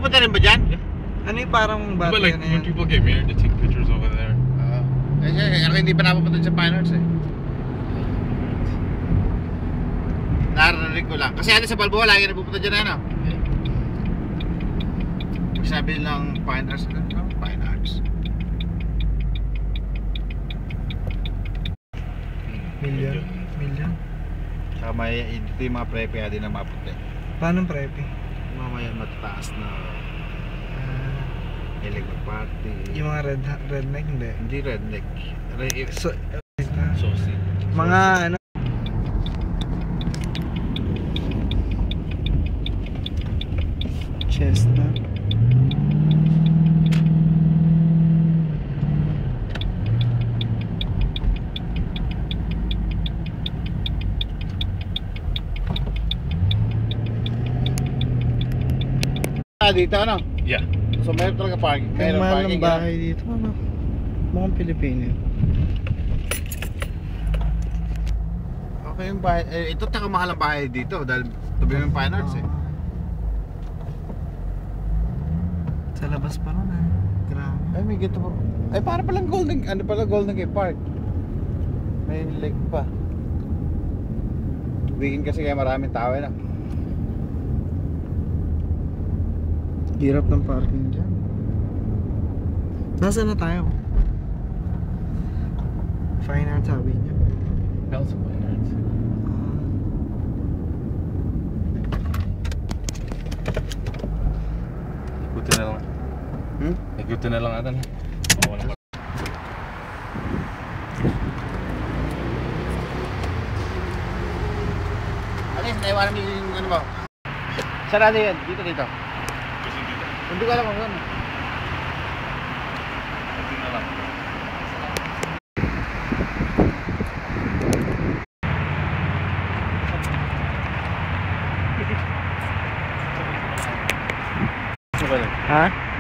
pupunta rin ba dyan? Ano yung parang bata But like na when yan? people get married, they take pictures over there. Ako hindi pa napapunta sa Fine Arts eh. Narinig ko lang. Kasi ano sa Balboa, lagi na pupunta dyan ano. Pag sabi lang Fine Arts, Fine Arts. Million? Saka may dito yung mga prepe din na mapunta. Paano prepe? Mamaya matataas na Electric Party. Yung mga redneck hindi. Hindi redneck. So, Saucy. mga ano? Chestnut. Dito ano? Yeah. So meron talaga parking. Ang mahal ng bahay dito, ano? Mukhang Pilipino. Okay yung bahay. Ito taka mahal ang bahay dito dahil tabi mo yung Fine Arts eh. Sa labas pa ron eh. Grabe. Ay may gito pa. Ay para palang Golden, ano pala Golden Gate Park. May lake pa. Weekend kasi kaya maraming tao eh. Hirap ng parking dyan. Nasaan na tayo? Fine Arts sabi niya. Hell's Fine Arts. Ikutin na lang. Ikutin na lang atan. Oo naman. Alis, naiwanan mo yung ano ba? Sarado yan, dito. Hindi ko alam kung ano. Ikutin na lang. Ha?